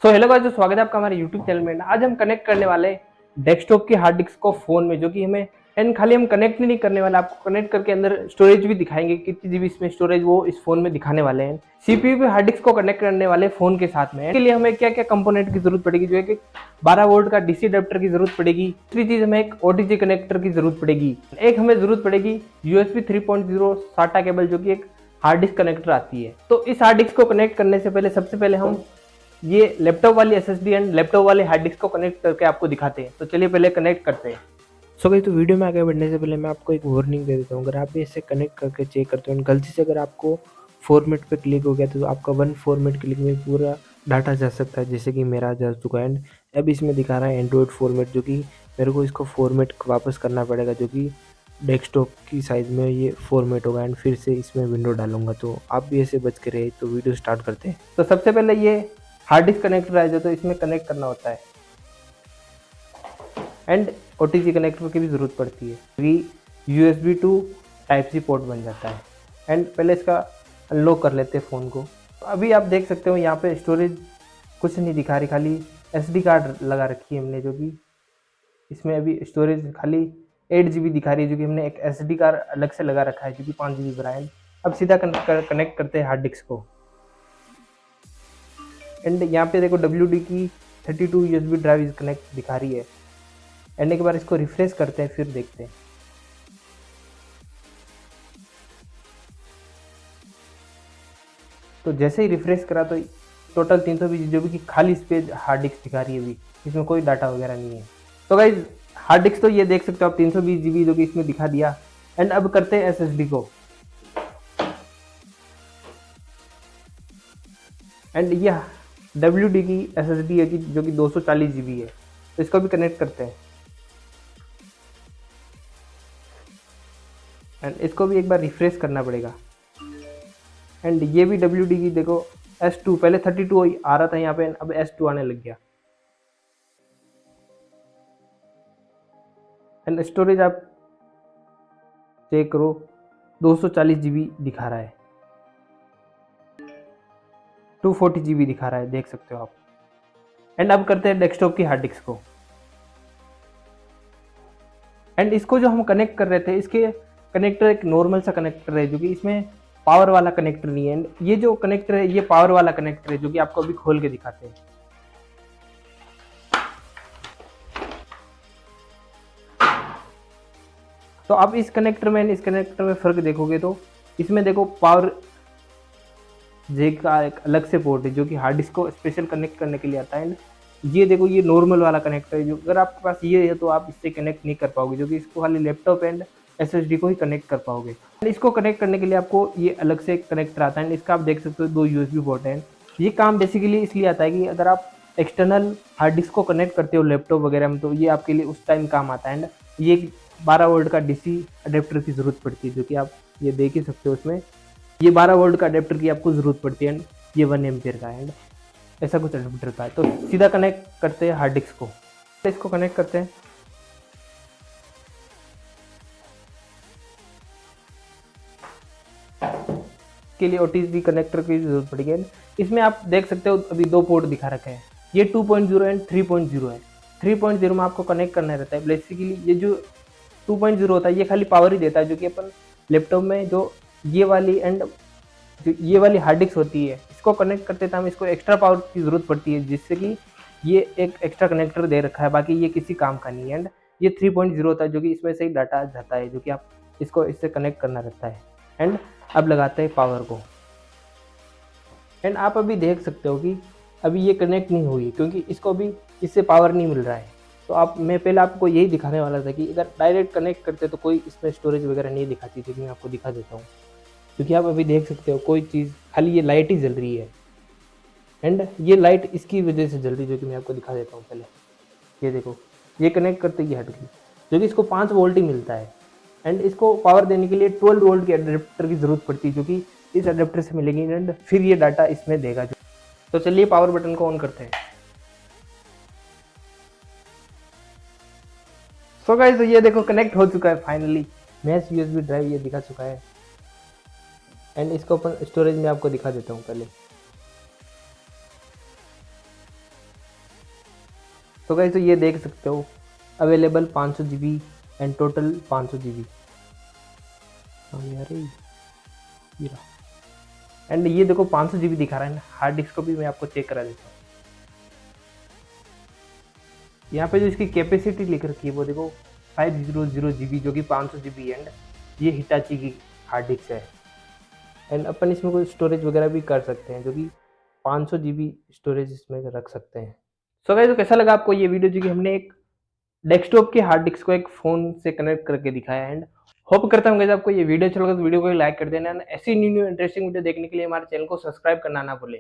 So hello guys, तो स्वागत है आपका हमारे यूट्यूब चैनल में। आज हम कनेक्ट करने वाले हैं डेस्कटॉप की हार्ड डिस्क को फोन में, जो कि हमें एंड खाली हम कनेक्ट ही नहीं करने वाले, आपको कनेक्ट करके अंदर स्टोरेज भी दिखाएंगे, कितनी जीबी इसमें स्टोरेज वो इस फोन में दिखाने वाले हैं। सीपीयू पे हार्ड डिस्क को कनेक्ट करने वाले फोन के साथ में, इसके लिए हमें क्या क्या कंपोनेंट की जरूरत पड़ेगी, जो है कि 12 वोल्ट का डीसी अडेप्टर की जरूरत पड़ेगी। दूसरी चीज हमें एक ओटीजी कनेक्टर की जरूरत पड़ेगी। एक हमें जरूरत पड़ेगी यूएसबी 3.0 साटा केबल, जो कि एक हार्ड डिस्क कनेक्टर आती है। तो इस हार्ड डिस्क को कनेक्ट करने से पहले सबसे पहले हम ये लैपटॉप वाली एसएसडी एंड लैपटॉप वाले हार्ड डिस्क को कनेक्ट करके आपको दिखाते हैं। तो चलिए पहले कनेक्ट करते हैं। सो गाइस, तो वीडियो में आगे बढ़ने से पहले मैं आपको एक वार्निंग दे देता हूँ। अगर आप भी इसे कनेक्ट करके चेक करते हो, गलती से अगर आपको फॉर्मेट पे क्लिक हो गया तो आपका वन फॉर्मेट क्लिक में पूरा डाटा जा सकता है, जैसे कि मेरा जा चुका है। एंड अब इसमें दिखा रहा है एंड्रॉयड फॉर्मेट, जो कि मेरे को इसको फॉर्मेट वापस करना पड़ेगा, जो कि डेस्कटॉप की साइज़ में ये फॉर्मेट होगा। एंड फिर से इसमें विंडो डालूंगा, तो आप भी ऐसे बच के रहे। तो वीडियो स्टार्ट करते हैं। तो सबसे पहले ये हार्ड डिस्क कनेक्टर है, जो तो इसमें कनेक्ट करना होता है एंड ओटीजी कनेक्टर की भी जरूरत पड़ती है, क्योंकि USB to type C port बन जाता है। एंड पहले इसका अनलॉक कर लेते हैं फ़ोन को। तो अभी आप देख सकते हो यहाँ पे स्टोरेज कुछ नहीं दिखा रही, खाली एसडी कार्ड लगा रखी है हमने, जो कि इसमें अभी स्टोरेज खाली 8 GB दिखा रही है, जो कि हमने एक एसडी कार्ड अलग से लगा रखा है, जो कि 5 GB भरा है। अब सीधा कनेक्ट करते हैं हार्ड डिस्क को। एंड यहाँ पे देखो WD की 32 USB ड्राइव कनेक्ट दिखा रही है। एंड एक बार इसको रिफ्रेश करते हैं, फिर देखते हैं। तो जैसे ही रिफ्रेश करा तो टोटल 320 GB की खाली स्पेस हार्ड डिस्क दिखा रही है अभी, इसमें कोई डाटा वगैरह नहीं है। तो गाइज हार्ड डिस्क तो ये देख सकते हो आप 320 GB जो कि इसमें दिखा दिया। एंड अब करते हैं SSD को। एंड यह WD की SSD है, जो कि 240 GB है। तो इसको भी कनेक्ट करते हैं। एंड इसको भी एक बार रिफ्रेश करना पड़ेगा। एंड ये भी WD की देखो S2, पहले 32 आ रहा था यहाँ पे, अब S2 आने लग गया। एंड स्टोरेज आप चेक करो, 240 GB दिखा रहा है, 240 GB दिखा रहा है, देख सकते हो आप। एंड अब करते हैं डेस्कटॉप की हार्ड डिस्क को। एंड इसको जो हम कनेक्ट कर रहे थे, इसके कनेक्टर एक नॉर्मल सा कनेक्टर है, जो कि इसमें पावर वाला कनेक्टर नहीं है। एंड ये जो कनेक्टर है, ये पावर वाला कनेक्टर है, जो कि आपको अभी खोल के दिखाते हैं। तो अब इस कनेक्टर में फर्क देखोगे तो इसमें देखो पावर जे का एक अलग से पोर्ट है, जो कि हार्ड डिस्क को स्पेशल कनेक्ट करने के लिए आता है। एंड ये देखो, ये नॉर्मल वाला कनेक्टर है, जो अगर आपके पास ये है तो आप इससे कनेक्ट नहीं कर पाओगे, जो कि इसको खाली लैपटॉप एंड SSD को ही कनेक्ट कर पाओगे। एंड इसको कनेक्ट करने के लिए आपको ये अलग से कनेक्टर आता है। एंड इसका आप देख सकते हो 2 USB पोर्ट हैं। ये काम बेसिकली इसलिए आता है कि अगर आप एक्सटर्नल हार्ड डिस्क को कनेक्ट करते हो लैपटॉप वगैरह में, तो ये आपके लिए उस टाइम काम आता है। एंड ये 12 वोल्ट का DC अडेप्टर की ज़रूरत पड़ती है, जो कि आप ये देख ही सकते हो। उसमें ये 12 वोल्ट का अडेप्टर की आपको ज़रूरत पड़ती है। एंड ये 1 एम्पियर का है, एंड ऐसा कुछ अडेप्टर का है। तो सीधा कनेक्ट करते हैं हार्ड डिस्क को। इसको कनेक्ट करते हैं। के लिए OTG कनेक्टर की जरूरत पड़ेगी। इसमें आप देख सकते हो अभी 2 पोर्ट दिखा रखे हैं, ये 2.0 एंड 3.0 है। 3.0 में आपको कनेक्ट करना रहता है। बेसिकली ये जो 2.0 होता है, ये खाली पावर ही देता है, जो कि अपन लैपटॉप में जो ये वाली एंड जो ये वाली हार्ड डिस्क होती है, इसको कनेक्ट करते टाइम इसको एक्स्ट्रा पावर की ज़रूरत पड़ती है, जिससे कि ये एक एक्स्ट्रा कनेक्टर दे रखा है, बाकी ये किसी काम का नहीं है। एंड ये 3.0 होता है, जो कि इसमें से ही डाटा जाता है, जो कि आप इसको इससे कनेक्ट करना रहता है। एंड अब लगाते हैं पावर को। एंड आप अभी देख सकते हो कि अभी ये कनेक्ट नहीं हुई, क्योंकि इसको अभी इससे पावर नहीं मिल रहा है। तो मैं पहले आपको यही दिखाने वाला था कि अगर डायरेक्ट कनेक्ट करते तो कोई इसमें स्टोरेज वगैरह नहीं दिखाती थी, मैं आपको दिखा देता हूँ। क्योंकि आप अभी देख सकते हो कोई चीज़, खाली ये लाइट ही जल रही है। एंड ये लाइट इसकी वजह से जल रही है, जो कि मैं आपको दिखा देता हूँ पहले। ये देखो, ये कनेक्ट करते ही हट गई, जो कि इसको 5 वोल्ट ही मिलता है। एंड इसको पावर देने के लिए 12 वोल्ट के अडेप्टर की ज़रूरत पड़ती है, जो कि इस अडेप्टर से मिलेगी। एंड फिर ये डाटा इसमें देगा। तो चलिए पावर बटन को ऑन करते हैं। सो गाइस, ये देखो कनेक्ट हो चुका है फाइनली। मैच USB ड्राइव ये दिखा चुका है। एंड इसको अपन स्टोरेज में आपको दिखा देता हूँ पहले। सो गाइस तो ये देख सकते हो available 500 GB and total 500 GB। हाँ यार ये एंड ये देखो 500 GB दिखा रहा है ना। हार्ड डिस्क को भी मैं आपको चेक करा देता हूँ। यहाँ पे जो इसकी कैपेसिटी लिख रखी है वो देखो 500 GB जो कि 500 GB एंड ये हिटाची की हार्ड डिस्क है। एंड अपन इसमें कोई स्टोरेज वगैरह भी कर सकते हैं जो कि 500 GB स्टोरेज इसमें रख सकते हैं। सो गाइस तो कैसा लगा आपको ये वीडियो जो कि हमने एक डेस्कटॉप के हार्ड डिस्क को एक फ़ोन से कनेक्ट करके दिखाया। एंड होप करता हूँ गाइस आपको ये वीडियो अच्छा लगा तो वीडियो को लाइक कर देना। ऐसी न्यू इंटरेस्टिंग वीडियो देखने के लिए हमारे चैनल को सब्सक्राइब करना ना भूलें।